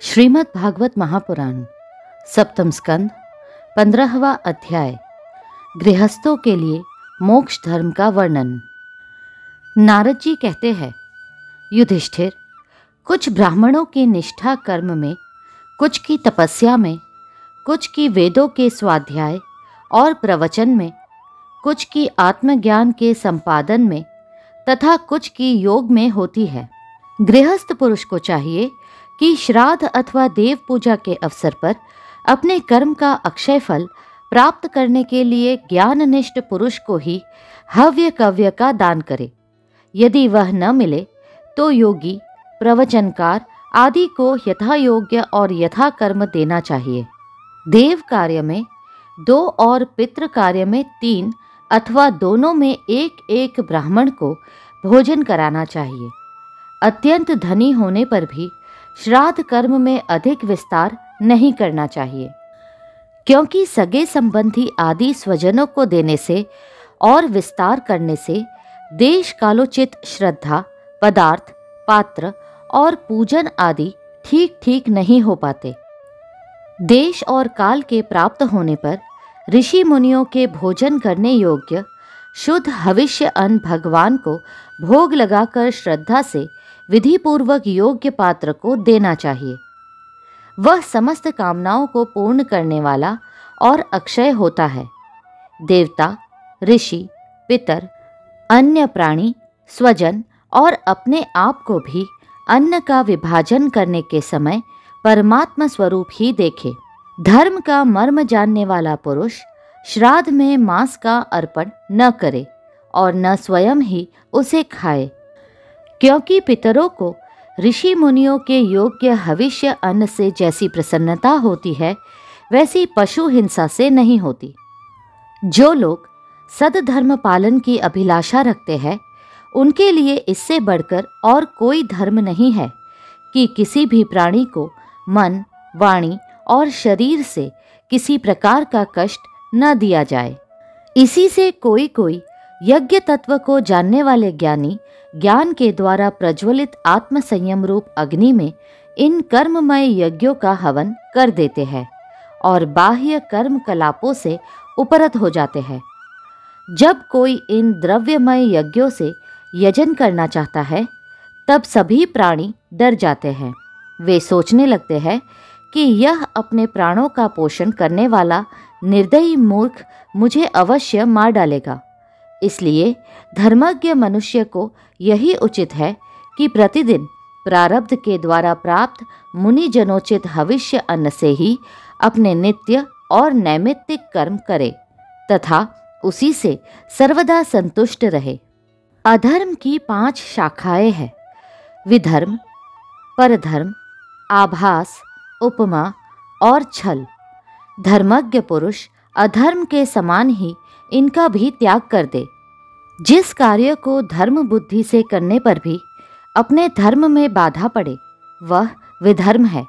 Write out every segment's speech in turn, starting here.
श्रीमद् भागवत महापुराण सप्तम स्कंद 15वां अध्याय गृहस्थों के लिए मोक्ष धर्म का वर्णन। नारद जी कहते हैं, युधिष्ठिर, कुछ ब्राह्मणों की निष्ठा कर्म में, कुछ की तपस्या में, कुछ की वेदों के स्वाध्याय और प्रवचन में, कुछ की आत्मज्ञान के संपादन में तथा कुछ की योग में होती है। गृहस्थ पुरुष को चाहिए कि श्राद्ध अथवा देव पूजा के अवसर पर अपने कर्म का अक्षय फल प्राप्त करने के लिए ज्ञाननिष्ठ पुरुष को ही हव्य कव्य का दान करे। यदि वह न मिले तो योगी, प्रवचनकार आदि को यथा योग्य और यथा कर्म देना चाहिए। देव कार्य में 2 और पितृ कार्य में 3 अथवा दोनों में एक एक ब्राह्मण को भोजन कराना चाहिए। अत्यंत धनी होने पर भी श्राद्ध कर्म में अधिक विस्तार नहीं करना चाहिए, क्योंकि सगे संबंधी आदि स्वजनों को देने से और विस्तार करने से देश कालोचित श्रद्धा, पदार्थ, पात्र और पूजन आदि ठीक ठीक नहीं हो पाते। देश और काल के प्राप्त होने पर ऋषि मुनियों के भोजन करने योग्य शुद्ध हविष्य अन्न भगवान को भोग लगाकर श्रद्धा से विधि पूर्वक योग्य पात्र को देना चाहिए। वह समस्त कामनाओं को पूर्ण करने वाला और अक्षय होता है। देवता, ऋषि, पितर, अन्य प्राणी, स्वजन और अपने आप को भी अन्न का विभाजन करने के समय परमात्मा स्वरूप ही देखे। धर्म का मर्म जानने वाला पुरुष श्राद्ध में मांस का अर्पण न करे और न स्वयं ही उसे खाए, क्योंकि पितरों को ऋषि मुनियों के योग्य हविष्य अन्न से जैसी प्रसन्नता होती है, वैसी पशु हिंसा से नहीं होती। जो लोग सद्धर्म पालन की अभिलाषा रखते हैं, उनके लिए इससे बढ़कर और कोई धर्म नहीं है कि किसी भी प्राणी को मन, वाणी और शरीर से किसी प्रकार का कष्ट न दिया जाए। इसी से कोई कोई यज्ञ तत्व को जानने वाले ज्ञानी ज्ञान के द्वारा प्रज्वलित आत्म संयम रूप अग्नि में इन कर्ममय यज्ञों का हवन कर देते हैं और बाह्य कर्म कलापों से उपरत हो जाते हैं। जब कोई इन द्रव्यमय यज्ञों से यजन करना चाहता है, तब सभी प्राणी डर जाते हैं। वे सोचने लगते हैं कि यह अपने प्राणों का पोषण करने वाला निर्दयी मूर्ख मुझे अवश्य मार डालेगा। इसलिए धर्मज्ञ मनुष्य को यही उचित है कि प्रतिदिन प्रारब्ध के द्वारा प्राप्त मुनि जनोचित हविष्य अन्न से ही अपने नित्य और नैमित्तिक कर्म करे तथा उसी से सर्वदा संतुष्ट रहे। अधर्म की 5 शाखाएं हैं: विधर्म, परधर्म, आभास, उपमा और छल। धर्मज्ञ पुरुष अधर्म के समान ही इनका भी त्याग कर दे। जिस कार्य को धर्म बुद्धि से करने पर भी अपने धर्म में बाधा पड़े, वह विधर्म है।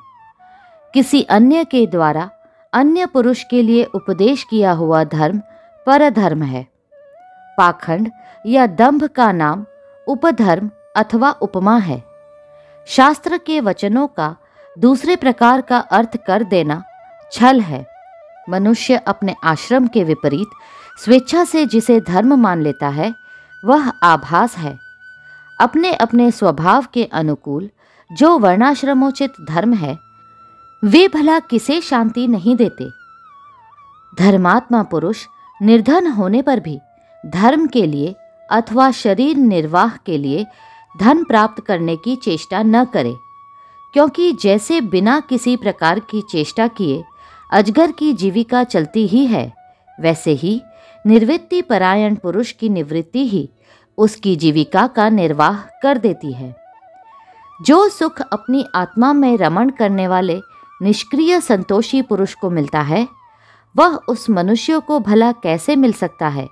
किसी अन्य के द्वारा अन्य पुरुष के लिए उपदेश किया हुआ धर्म परधर्म है। पाखंड या दंभ का नाम उपधर्म अथवा उपमा है। शास्त्र के वचनों का दूसरे प्रकार का अर्थ कर देना छल है। मनुष्य अपने आश्रम के विपरीत स्वेच्छा से जिसे धर्म मान लेता है, वह आभास है। अपने अपने स्वभाव के अनुकूल जो वर्णाश्रमोचित धर्म है, वे भला किसे शांति नहीं देते। धर्मात्मा पुरुष निर्धन होने पर भी धर्म के लिए अथवा शरीर निर्वाह के लिए धन प्राप्त करने की चेष्टा न करे, क्योंकि जैसे बिना किसी प्रकार की चेष्टा किए अजगर की जीविका चलती ही है, वैसे ही निर्वृत्ति परायण पुरुष की निवृत्ति ही उसकी जीविका का निर्वाह कर देती है। जो सुख अपनी आत्मा में रमण करने वाले निष्क्रिय संतोषी पुरुष को मिलता है, वह उस मनुष्य को भला कैसे मिल सकता है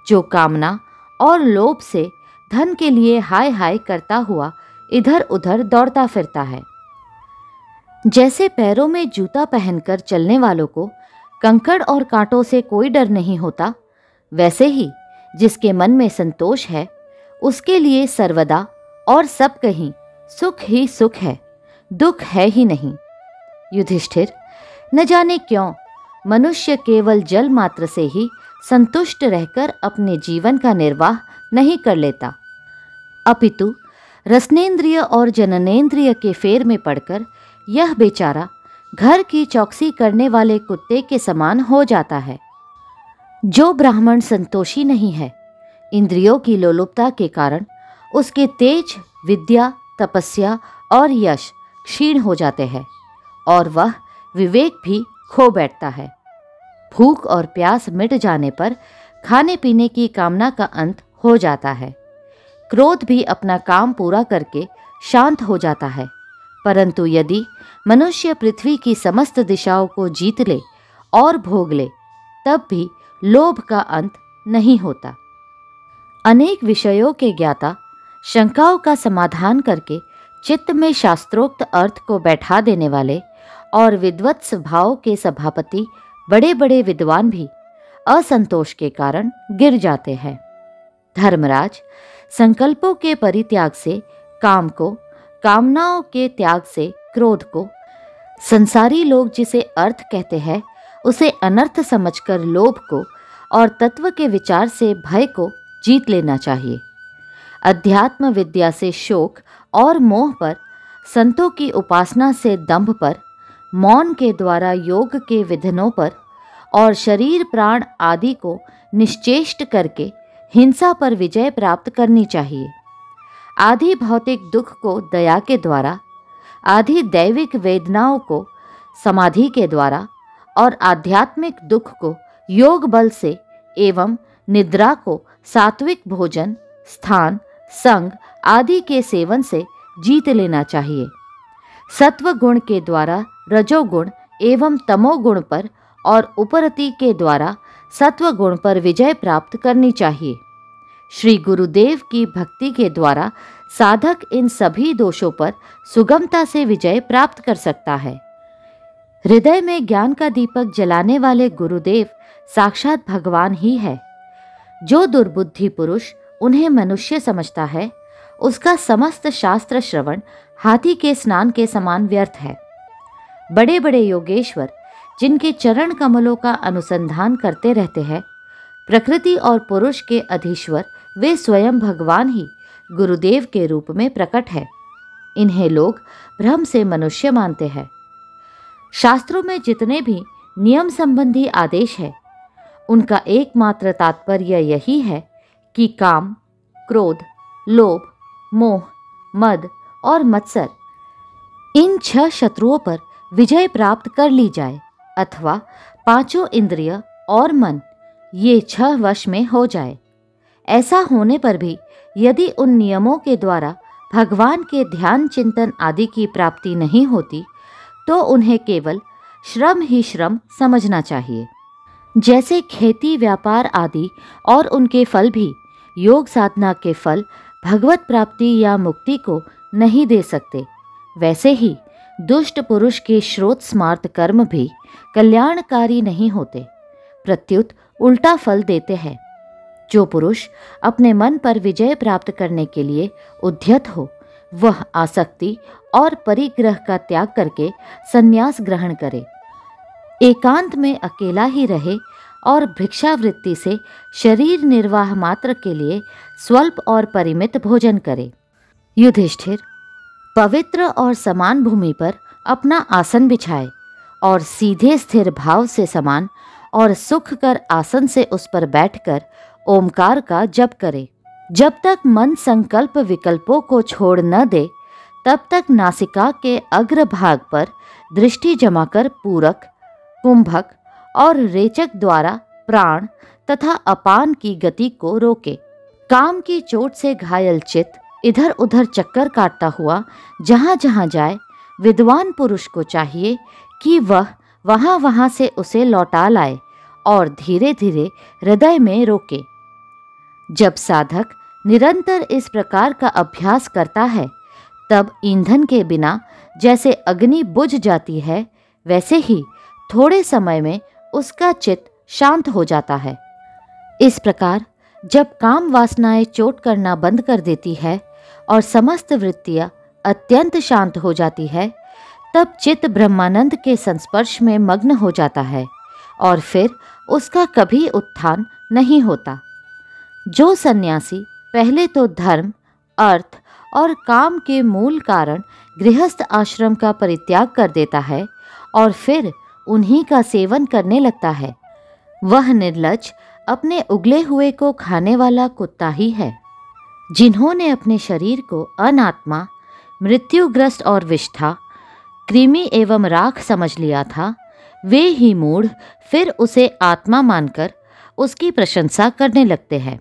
जो कामना और लोभ से धन के लिए हाय हाय करता हुआ इधर उधर दौड़ता फिरता है। जैसे पैरों में जूता पहनकर चलने वालों को कंकड़ और कांटों से कोई डर नहीं होता, वैसे ही जिसके मन में संतोष है, उसके लिए सर्वदा और सब कहीं सुख ही सुख है, दुख है ही नहीं। युधिष्ठिर, न जाने क्यों मनुष्य केवल जल मात्र से ही संतुष्ट रहकर अपने जीवन का निर्वाह नहीं कर लेता, अपितु रसनेन्द्रिय और जननेन्द्रिय के फेर में पड़कर यह बेचारा घर की चौकसी करने वाले कुत्ते के समान हो जाता है। जो ब्राह्मण संतोषी नहीं है, इंद्रियों की लोलुपता के कारण उसके तेज, विद्या, तपस्या और यश क्षीण हो जाते हैं और वह विवेक भी खो बैठता है। भूख और प्यास मिट जाने पर खाने पीने की कामना का अंत हो जाता है। क्रोध भी अपना काम पूरा करके शांत हो जाता है। परंतु यदि मनुष्य पृथ्वी की समस्त दिशाओं को जीत ले और भोग ले, तब भी लोभ का अंत नहीं होता। अनेक विषयों के ज्ञाता शंकाओं का समाधान करके चित्त में शास्त्रोक्त अर्थ को बैठा देने वाले और विद्वत स्वभाव के सभापति बड़े बड़े विद्वान भी असंतोष के कारण गिर जाते हैं। धर्मराज, संकल्पों के परित्याग से काम को, कामनाओं के त्याग से क्रोध को, संसारी लोग जिसे अर्थ कहते हैं उसे अनर्थ समझकर लोभ को और तत्व के विचार से भय को जीत लेना चाहिए। अध्यात्म विद्या से शोक और मोह पर, संतों की उपासना से दंभ पर, मौन के द्वारा योग के विधानों पर और शरीर प्राण आदि को निश्चेष्ट करके हिंसा पर विजय प्राप्त करनी चाहिए। आधि भौतिक दुख को दया के द्वारा, आधि दैविक वेदनाओं को समाधि के द्वारा और आध्यात्मिक दुख को योग बल से एवं निद्रा को सात्विक भोजन, स्थान, संग आदि के सेवन से जीत लेना चाहिए। सत्व गुण के द्वारा रजोगुण एवं तमोगुण पर और उपरति के द्वारा सत्व गुण पर विजय प्राप्त करनी चाहिए। श्री गुरुदेव की भक्ति के द्वारा साधक इन सभी दोषों पर सुगमता से विजय प्राप्त कर सकता है। हृदय में ज्ञान का दीपक जलाने वाले गुरुदेव साक्षात भगवान ही है। जो दुर्बुद्धि पुरुष उन्हें मनुष्य समझता है, उसका समस्त शास्त्र श्रवण हाथी के स्नान के समान व्यर्थ है। बड़े बड़े योगेश्वर जिनके चरण कमलों का अनुसंधान करते रहते हैं, प्रकृति और पुरुष के अधीश्वर वे स्वयं भगवान ही गुरुदेव के रूप में प्रकट है। इन्हें लोग भ्रम से मनुष्य मानते हैं। शास्त्रों में जितने भी नियम संबंधी आदेश है, उनका एकमात्र तात्पर्य यही है कि काम, क्रोध, लोभ, मोह, मद और मत्सर इन 6 शत्रुओं पर विजय प्राप्त कर ली जाए अथवा 5 इंद्रिय और मन ये 6 वश में हो जाए। ऐसा होने पर भी यदि उन नियमों के द्वारा भगवान के ध्यान चिंतन आदि की प्राप्ति नहीं होती, तो उन्हें केवल श्रम ही श्रम समझना चाहिए। जैसे खेती, व्यापार आदि और उनके फल भी योग साधना के फल भगवत प्राप्ति या मुक्ति को नहीं दे सकते, वैसे ही दुष्ट पुरुष के श्रोत स्मार्त कर्म भी कल्याणकारी नहीं होते, प्रत्युत उल्टा फल देते हैं। जो पुरुष अपने मन पर विजय प्राप्त करने के लिए उद्यत हो, वह आसक्ति और परिग्रह का त्याग करके संन्यास ग्रहण करे, एकांत में अकेला ही रहे और भिक्षावृत्ति से शरीर निर्वाह मात्र के लिए स्वल्प और परिमित भोजन करे। युधिष्ठिर, पवित्र और समान भूमि पर अपना आसन बिछाए और सीधे स्थिर भाव से समान और सुख कर आसन से उस पर बैठकर ओमकार का जप करे। जब तक मन संकल्प विकल्पों को छोड़ न दे, तब तक नासिका के अग्रभाग पर दृष्टि जमाकर पूरक, कुंभक और रेचक द्वारा प्राण तथा अपान की गति को रोके। काम की चोट से घायल चित्त इधर उधर चक्कर काटता हुआ जहाँ जहाँ जाए, विद्वान पुरुष को चाहिए कि वह वहाँ वहाँ से उसे लौटा लाए और धीरे धीरे हृदय में रोके। जब साधक निरंतर इस प्रकार का अभ्यास करता है, तब ईंधन के बिना जैसे अग्नि बुझ जाती है, वैसे ही थोड़े समय में उसका चित्त शांत हो जाता है। इस प्रकार जब काम वासनाएं चोट करना बंद कर देती है और समस्त वृत्तियां अत्यंत शांत हो जाती है, तब चित्त ब्रह्मानंद के संस्पर्श में मग्न हो जाता है और फिर उसका कभी उत्थान नहीं होता। जो सन्यासी पहले तो धर्म, अर्थ और काम के मूल कारण गृहस्थ आश्रम का परित्याग कर देता है और फिर उन्हीं का सेवन करने लगता है, वह निर्लज्ज, अपने उगले हुए को खाने वाला कुत्ता ही है। जिन्होंने अपने शरीर को अनात्मा, मृत्युग्रस्त और विष्ठा, कृमि एवं राख समझ लिया था, वे ही मूढ़ फिर उसे आत्मा मानकर उसकी प्रशंसा करने लगते हैं।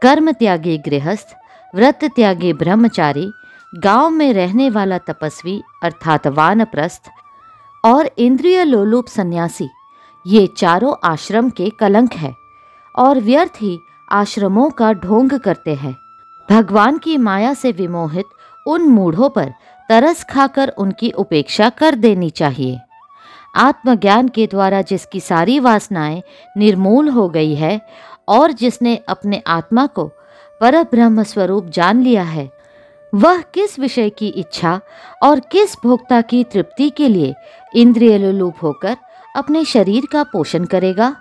कर्म त्यागी गृहस्थ, व्रत त्यागी ब्रह्मचारी, गांव में रहने वाला तपस्वी अर्थात वानप्रस्थ और इंद्रिय लोलुप सन्यासी, ये चारों आश्रम के कलंक है और व्यर्थ ही आश्रमों का ढोंग करते हैं। भगवान की माया से विमोहित उन मूढ़ों पर तरस खाकर उनकी उपेक्षा कर देनी चाहिए। आत्मज्ञान के द्वारा जिसकी सारी वासनाएं निर्मूल हो गई है और जिसने अपने आत्मा को परब्रह्म स्वरूप जान लिया है, वह किस विषय की इच्छा और किस भोक्ता की तृप्ति के लिए इंद्रिय लोलुप होकर अपने शरीर का पोषण करेगा।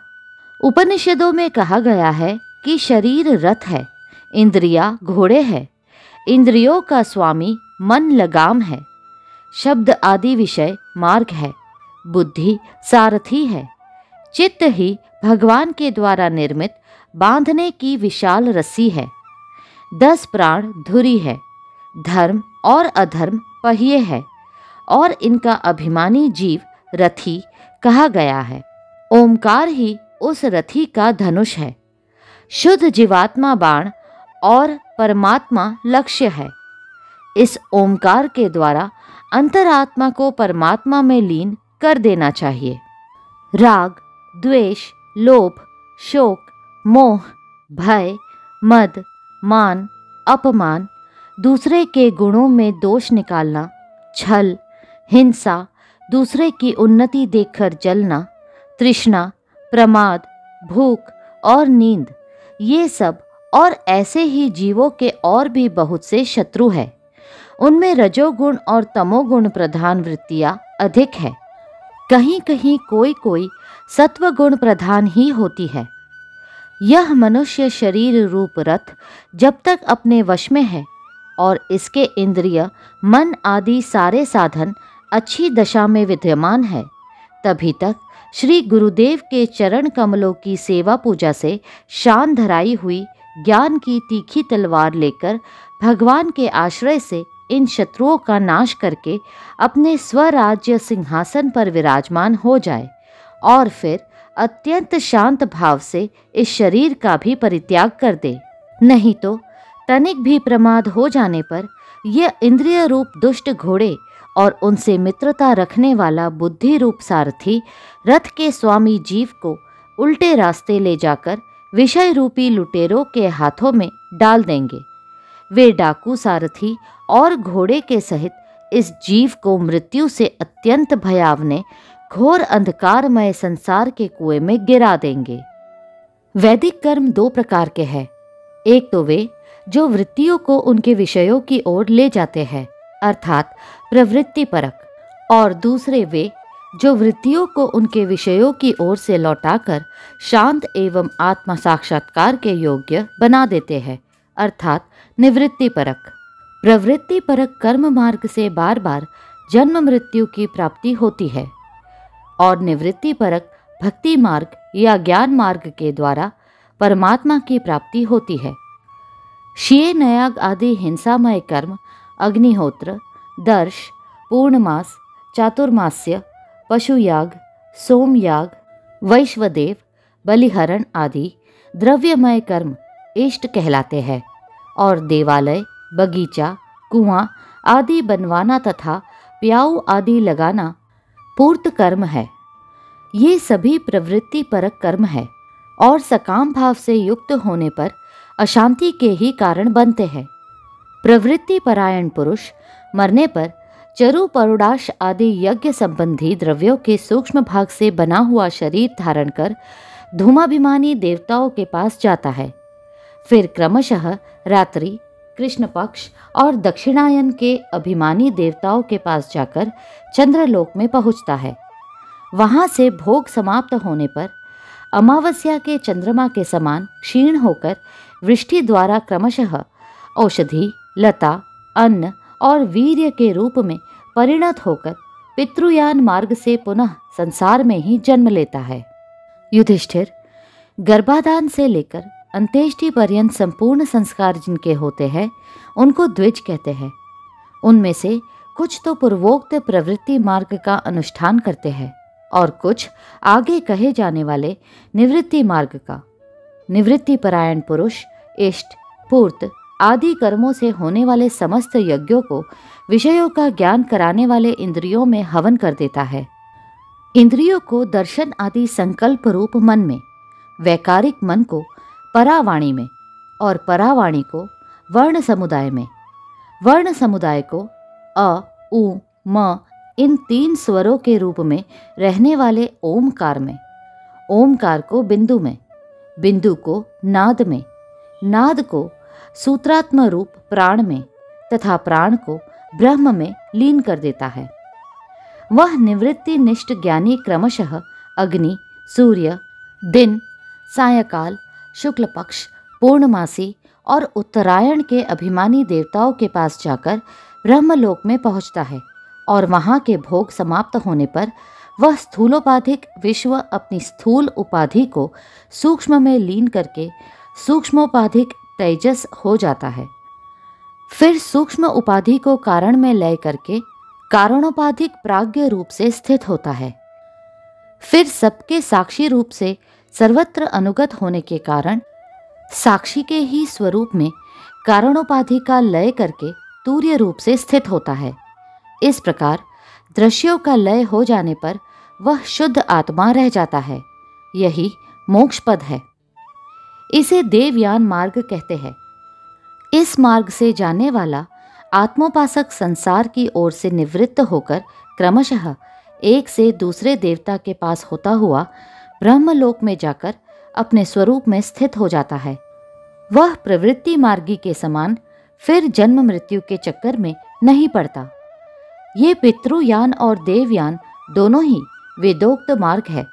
उपनिषदों में कहा गया है कि शरीर रथ है, इंद्रियां घोड़े है, इंद्रियों का स्वामी मन लगाम है, शब्द आदि विषय मार्ग है, बुद्धि सारथी है, चित्त ही भगवान के द्वारा निर्मित बांधने की विशाल रस्सी है, 10 प्राण धुरी है, धर्म और अधर्म पहिए है और इनका अभिमानी जीव रथी कहा गया है। ओमकार ही उस रथी का धनुष है, शुद्ध जीवात्मा बाण और परमात्मा लक्ष्य है। इस ओमकार के द्वारा अंतरात्मा को परमात्मा में लीन कर देना चाहिए। राग, द्वेष, लोभ, शोक, मोह, भय, मद, मान, अपमान, दूसरे के गुणों में दोष निकालना, छल, हिंसा, दूसरे की उन्नति देखकर जलना, तृष्णा, प्रमाद, भूख और नींद, ये सब और ऐसे ही जीवों के और भी बहुत से शत्रु हैं। उनमें रजोगुण और तमोगुण प्रधान वृत्तियाँ अधिक है, कहीं कहीं कोई कोई सत्वगुण प्रधान ही होती है। यह मनुष्य शरीर रूप रथ जब तक अपने वश में है और इसके इंद्रिय, मन आदि सारे साधन अच्छी दशा में विद्यमान है, तभी तक श्री गुरुदेव के चरण कमलों की सेवा पूजा से शान धराई हुई ज्ञान की तीखी तलवार लेकर भगवान के आश्रय से इन शत्रुओं का नाश करके अपने स्वराज्य सिंहासन पर विराजमान हो जाए और फिर अत्यंत शांत भाव से इस शरीर का भी परित्याग कर दे। नहीं तो तनिक भी प्रमाद हो जाने पर यह इंद्रिय रूप दुष्ट घोड़े और उनसे मित्रता रखने वाला बुद्धि रूप सारथी रथ के स्वामी जीव को उल्टे रास्ते ले जाकर विषय रूपी लुटेरों के हाथों में डाल देंगे। वे डाकू सारथी और घोड़े के सहित इस जीव को मृत्यु से अत्यंत भयावने घोर अंधकारमय संसार के कुएं में गिरा देंगे। वैदिक कर्म 2 प्रकार के हैं। एक तो वे जो वृत्तियों को उनके विषयों की ओर ले जाते हैं अर्थात प्रवृत्ति परक, और दूसरे वे जो वृत्तियों को उनके विषयों की ओर से लौटाकर शांत एवं आत्म साक्षात्कार के योग्य बना देते हैं अर्थात निवृत्ति परक। प्रवृत्ति परक कर्म मार्ग से बार बार जन्म मृत्यु की प्राप्ति होती है और निवृत्ति परक भक्ति मार्ग या ज्ञान मार्ग के द्वारा परमात्मा की प्राप्ति होती है। शीय नयाग आदि हिंसामय कर्म अग्निहोत्र, दर्श, पूर्णमास, चातुर्मास्य, पशुयाग, सोमयाग, वैश्वदेव, बलिहरण आदि द्रव्यमय कर्म इष्ट कहलाते हैं और देवालय, बगीचा, कुआं आदि बनवाना तथा प्याऊ आदि लगाना पूर्त कर्म है। ये सभी प्रवृत्ति परक कर्म है और सकाम भाव से युक्त होने पर अशांति के ही कारण बनते हैं। प्रवृत्ति परायण पुरुष मरने पर चरु परुडाश आदि यज्ञ संबंधी द्रव्यों के सूक्ष्म भाग से बना हुआ शरीर धारण कर धूमाभिमानी देवताओं के पास जाता है। फिर क्रमशः रात्रि, कृष्ण पक्ष और दक्षिणायन के अभिमानी देवताओं के पास जाकर चंद्रलोक में पहुंचता है। वहां से भोग समाप्त होने पर अमावस्या के चंद्रमा के समान क्षीण होकर वृष्टि द्वारा क्रमशः औषधि, लता, अन्न और वीर्य के रूप में परिणत होकर पितृयान मार्ग से पुनः संसार में ही जन्म लेता है। युधिष्ठिर, गर्भाधान से लेकर अंत्येष्टि पर्यंत संपूर्ण संस्कार जिनके होते हैं उनको द्विज कहते हैं। उनमें से कुछ तो पूर्वोक्त प्रवृत्ति मार्ग का अनुष्ठान करते हैं और कुछ आगे कहे जाने वाले निवृत्ति मार्ग का। निवृत्ति परायण पुरुष इष्ट, पूर्त आदि कर्मों से होने वाले समस्त यज्ञों को विषयों का ज्ञान कराने वाले इंद्रियों में हवन कर देता है। इंद्रियों को दर्शन आदि संकल्प रूप मन में, वैकारिक मन को परावाणी में और परावाणी को वर्ण समुदाय में, वर्ण समुदाय को अ, उ, म इन 3 स्वरों के रूप में रहने वाले ओमकार में, ओमकार को बिंदु में, बिंदु को नाद में, नाद को सूत्रात्म रूप प्राण में तथा प्राण को ब्रह्म में लीन कर देता है। वह निवृत्ति निष्ठ ज्ञानी क्रमशः अग्नि, सूर्य, दिन, सायकाल, शुक्ल पक्ष, पूर्णमासी और उत्तरायण के अभिमानी देवताओं के पास जाकर ब्रह्मलोक में पहुंचता है और वहां के भोग समाप्त होने पर वह स्थूलोपाधिक विश्व अपनी स्थूल उपाधि को सूक्ष्म में लीन करके सूक्ष्मोपाधिक तेजस हो जाता है। फिर सूक्ष्म उपाधि को कारण में लय करके कारणोपाधिक प्राज्ञ रूप से स्थित होता है। फिर सबके साक्षी रूप से सर्वत्र अनुगत होने के कारण साक्षी के ही स्वरूप में कारणोपाधि का लय करके तूर्य रूप से स्थित होता है। इस प्रकार दृश्यों का लय हो जाने पर वह शुद्ध आत्मा रह जाता है। यही मोक्ष पद है। इसे देवयान मार्ग कहते हैं। इस मार्ग से जाने वाला आत्मोपासक संसार की ओर से निवृत्त होकर क्रमशः एक से दूसरे देवता के पास होता हुआ ब्रह्मलोक में जाकर अपने स्वरूप में स्थित हो जाता है। वह प्रवृत्ति मार्गी के समान फिर जन्म मृत्यु के चक्कर में नहीं पड़ता। ये पितृयान और देवयान दोनों ही वेदोक्त मार्ग है।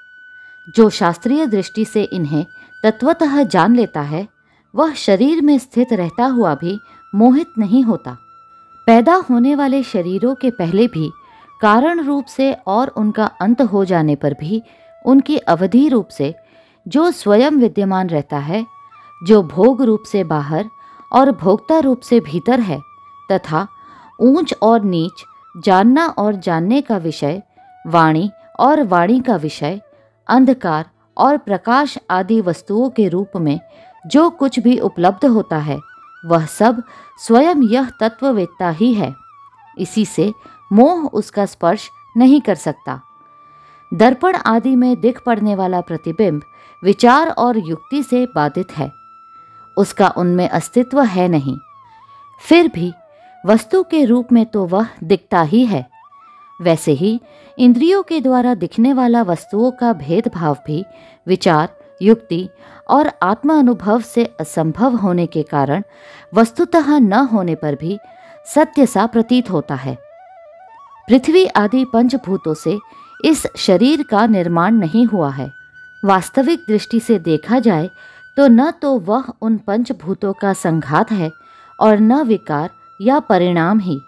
जो शास्त्रीय दृष्टि से इन्हें तत्वतः जान लेता है वह शरीर में स्थित रहता हुआ भी मोहित नहीं होता। पैदा होने वाले शरीरों के पहले भी कारण रूप से और उनका अंत हो जाने पर भी उनकी अवधि रूप से जो स्वयं विद्यमान रहता है, जो भोग रूप से बाहर और भोक्ता रूप से भीतर है तथा ऊंच और नीच, जानना और जानने का विषय, वाणी और वाणी का विषय, अंधकार और प्रकाश आदि वस्तुओं के रूप में जो कुछ भी उपलब्ध होता है वह सब स्वयं यह तत्ववेत्ता ही है। इसी से मोह उसका स्पर्श नहीं कर सकता। दर्पण आदि में दिख पड़ने वाला प्रतिबिंब विचार और युक्ति से बाधित है, उसका उनमें अस्तित्व है नहीं। फिर भी वस्तु के रूप में तो वह दिखता ही है। वैसे ही इंद्रियों के द्वारा दिखने वाला वस्तुओं का भेदभाव भी विचार, युक्ति और आत्मा अनुभव से असंभव होने के कारण वस्तुतः न होने पर भी सत्य सा प्रतीत होता है। पृथ्वी आदि पंचभूतों से इस शरीर का निर्माण नहीं हुआ है। वास्तविक दृष्टि से देखा जाए तो न तो वह उन पंचभूतों का संघात है और न विकार या परिणाम ही,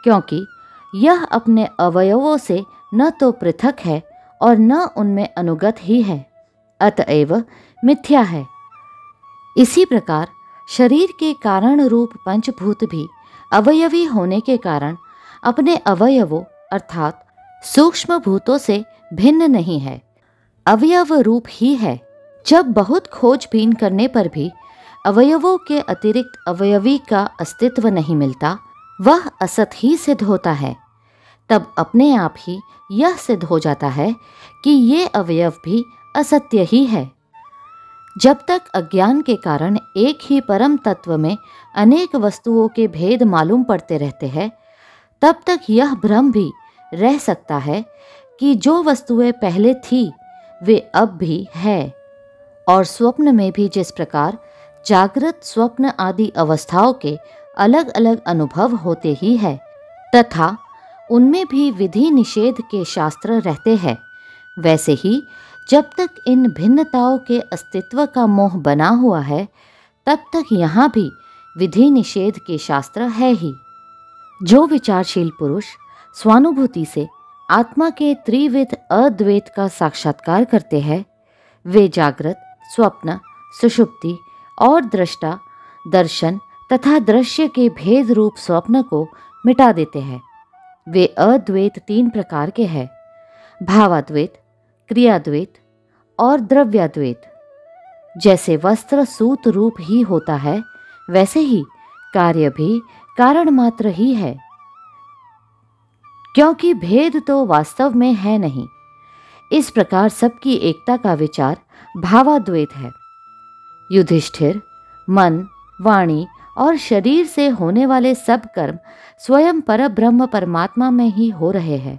क्योंकि यह अपने अवयवों से न तो पृथक है और न उनमें अनुगत ही है, अतएव मिथ्या है। इसी प्रकार शरीर के कारण रूप पंचभूत भी अवयवी होने के कारण अपने अवयवों अर्थात सूक्ष्म भूतों से भिन्न नहीं है, अवयव रूप ही है। जब बहुत खोजबीन करने पर भी अवयवों के अतिरिक्त अवयवी का अस्तित्व नहीं मिलता, वह असत ही सिद्ध होता है। तब अपने आप ही यह सिद्ध हो जाता है कि ये अवयव भी असत्य ही है। जब तक अज्ञान के कारण एक ही परम तत्व में अनेक वस्तुओं के भेद मालूम पड़ते रहते हैं, तब तक यह भ्रम भी रह सकता है कि जो वस्तुएं पहले थी वे अब भी है। और स्वप्न में भी जिस प्रकार जागृत, स्वप्न आदि अवस्थाओं के अलग अलग अनुभव होते ही है तथा उनमें भी विधि निषेध के शास्त्र रहते हैं। वैसे ही जब तक इन भिन्नताओं के अस्तित्व का मोह बना हुआ है, तब तक यहाँ भी विधि निषेध के शास्त्र है ही। जो विचारशील पुरुष स्वानुभूति से आत्मा के त्रिविध अद्वैत का साक्षात्कार करते हैं, वे जागृत, स्वप्न, सुषुप्ति और दृष्टा, दर्शन तथा दृश्य के भेद रूप स्वप्न को मिटा देते हैं। वे अद्वैत 3 प्रकार के हैं: भावाद्वैत, क्रियाद्वैत और द्रव्याद्वैत। जैसे वस्त्र सूत रूप ही होता है, वैसे ही कार्य भी कारण मात्र ही है, क्योंकि भेद तो वास्तव में है नहीं। इस प्रकार सबकी एकता का विचार भावाद्वैत है। युधिष्ठिर, मन, वाणी और शरीर से होने वाले सब कर्म स्वयं परब्रह्म परमात्मा में ही हो रहे हैं,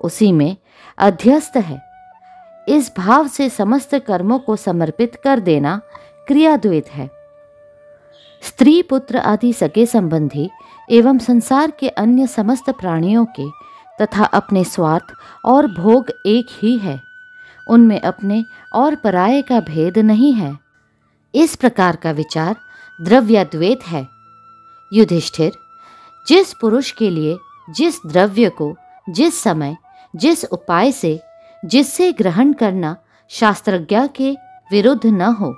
उसी में अध्यस्त है। इस भाव से समस्त कर्मों को समर्पित कर देना क्रियाद्वैत है। स्त्री, पुत्र आदि सगे संबंधी एवं संसार के अन्य समस्त प्राणियों के तथा अपने स्वार्थ और भोग एक ही है, उनमें अपने और पराये का भेद नहीं है। इस प्रकार का विचार द्रव्याद्वैत है। युधिष्ठिर, जिस पुरुष के लिए जिस द्रव्य को जिस समय जिस उपाय से जिससे ग्रहण करना शास्त्रज्ञ के विरुद्ध न हो,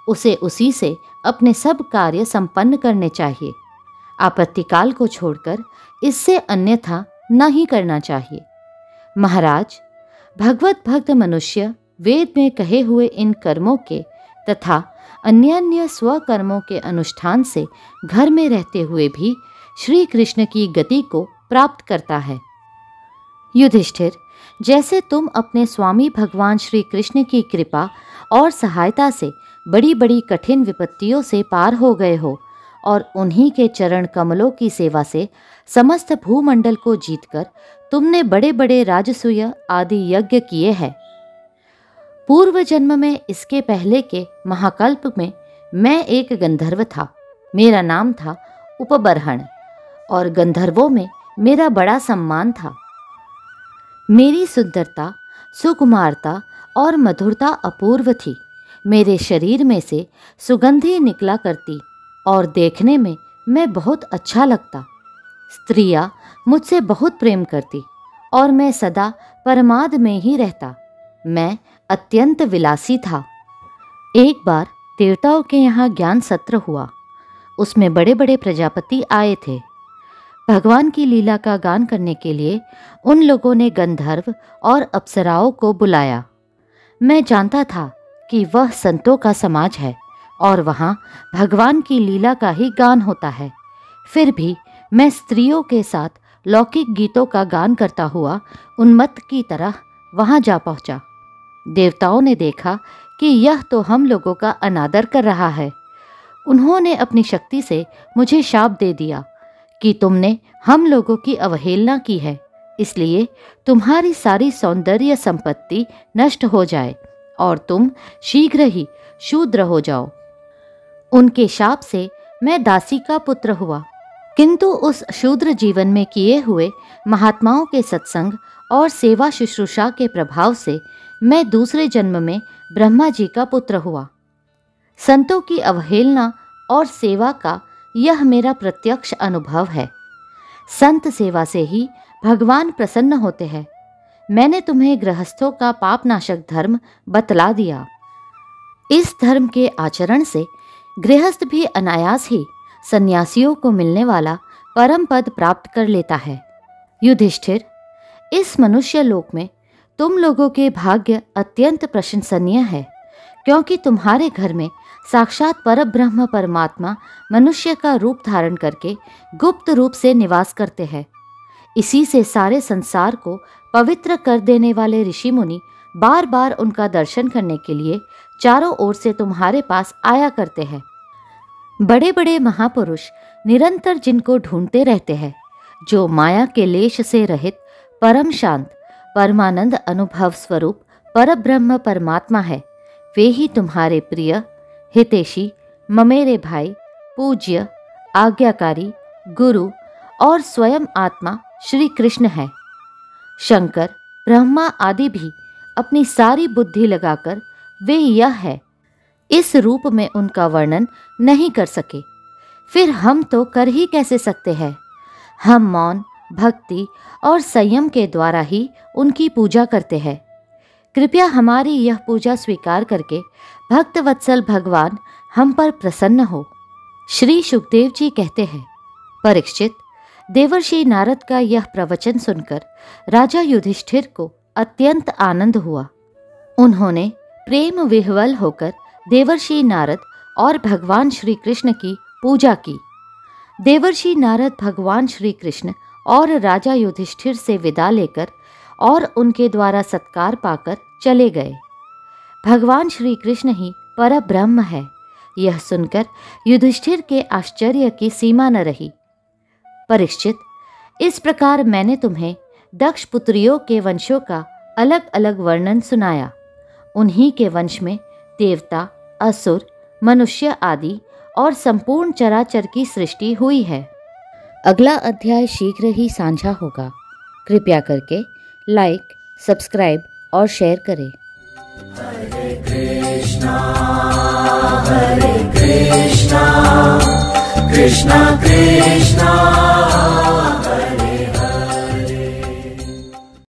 उसे उसी से अपने सब कार्य संपन्न करने चाहिए। आपत्तिकाल को छोड़कर इससे अन्यथा न ही करना चाहिए। महाराज, भगवत भक्त मनुष्य वेद में कहे हुए इन कर्मों के तथा अन्य स्वकर्मों के अनुष्ठान से घर में रहते हुए भी श्री कृष्ण की गति को प्राप्त करता है। युधिष्ठिर, जैसे तुम अपने स्वामी भगवान श्री कृष्ण की कृपा और सहायता से बड़ी बड़ी कठिन विपत्तियों से पार हो गए हो और उन्हीं के चरण कमलों की सेवा से समस्त भूमंडल को जीतकर तुमने बड़े बड़े राजसूय आदि यज्ञ किए हैं। पूर्व जन्म में, इसके पहले के महाकल्प में, मैं एक गंधर्व था। मेरा नाम था उपबर्हण और गंधर्वों में मेरा बड़ा सम्मान था। मेरी सुंदरता, सुकुमारता और मधुरता अपूर्व थी। मेरे शरीर में से सुगंधी निकला करती और देखने में मैं बहुत अच्छा लगता। स्त्रियां मुझसे बहुत प्रेम करती और मैं सदा परमाद में ही रहता। मैं अत्यंत विलासी था। एक बार देवताओं के यहाँ ज्ञान सत्र हुआ। उसमें बड़े बड़े प्रजापति आए थे। भगवान की लीला का गान करने के लिए उन लोगों ने गंधर्व और अप्सराओं को बुलाया। मैं जानता था कि वह संतों का समाज है और वहाँ भगवान की लीला का ही गान होता है। फिर भी मैं स्त्रियों के साथ लौकिक गीतों का गान करता हुआ उन्मत्त की तरह वहाँ जा पहुँचा। देवताओं ने देखा कि यह तो हम लोगों का अनादर कर रहा है। उन्होंने अपनी शक्ति से मुझे शाप दे दिया कि तुमने हम लोगों की अवहेलना की है, इसलिए तुम्हारी सारी सौंदर्य संपत्ति नष्ट हो जाए और तुम शीघ्र ही शूद्र हो जाओ। उनके शाप से मैं दासी का पुत्र हुआ, किंतु उस शूद्र जीवन में किए हुए महात्माओं के सत्संग और सेवा शुश्रूषा के प्रभाव से मैं दूसरे जन्म में ब्रह्मा जी का पुत्र हुआ। संतों की अवहेलना और सेवा का यह मेरा प्रत्यक्ष अनुभव है। संत सेवा से ही भगवान प्रसन्न होते हैं। मैंने तुम्हें गृहस्थों का पापनाशक धर्म बतला दिया। इस धर्म के आचरण से गृहस्थ भी अनायास ही सन्यासियों को मिलने वाला परम पद प्राप्त कर लेता है। युधिष्ठिर, इस मनुष्य लोक में तुम लोगों के भाग्य अत्यंत प्रशंसनीय है, क्योंकि तुम्हारे घर में साक्षात परब्रह्म परमात्मा मनुष्य का रूप धारण करके गुप्त रूप से निवास करते हैं। इसी से सारे संसार को पवित्र कर देने वाले ऋषि मुनि बार बार उनका दर्शन करने के लिए चारों ओर से तुम्हारे पास आया करते हैं। बड़े बड़े महापुरुष निरंतर जिनको ढूंढते रहते हैं, जो माया के लेश से रहित परम शांत परमानंद अनुभव स्वरूप परब्रह्म परमात्मा है, वे ही तुम्हारे प्रिय, हितैषी, ममेरे भाई, पूज्य, आज्ञाकारी, गुरु और स्वयं आत्मा श्री कृष्ण है। शंकर, ब्रह्मा आदि भी अपनी सारी बुद्धि लगाकर वे यह है इस रूप में उनका वर्णन नहीं कर सके, फिर हम तो कर ही कैसे सकते हैं। हम मौन, भक्ति और संयम के द्वारा ही उनकी पूजा करते हैं। कृपया हमारी यह पूजा स्वीकार करके भक्त वत्सल भगवान हम पर प्रसन्न हो। श्री सुखदेव जी कहते हैं, परीक्षित, देवर्षि नारद का यह प्रवचन सुनकर राजा युधिष्ठिर को अत्यंत आनंद हुआ। उन्होंने प्रेम विह्वल होकर देवर्षि नारद और भगवान श्री कृष्ण की पूजा की। देवर्षि नारद भगवान श्री कृष्ण और राजा युधिष्ठिर से विदा लेकर और उनके द्वारा सत्कार पाकर चले गए। भगवान श्री कृष्ण ही परब्रह्म है, यह सुनकर युधिष्ठिर के आश्चर्य की सीमा न रही। परीक्षित, इस प्रकार मैंने तुम्हें दक्ष पुत्रियों के वंशों का अलग अलग वर्णन सुनाया। उन्हीं के वंश में देवता, असुर, मनुष्य आदि और संपूर्ण चराचर की सृष्टि हुई है। अगला अध्याय शीघ्र ही साझा होगा। कृपया करके लाइक, सब्सक्राइब और शेयर करें। हरे कृष्णा कृष्णा कृष्णा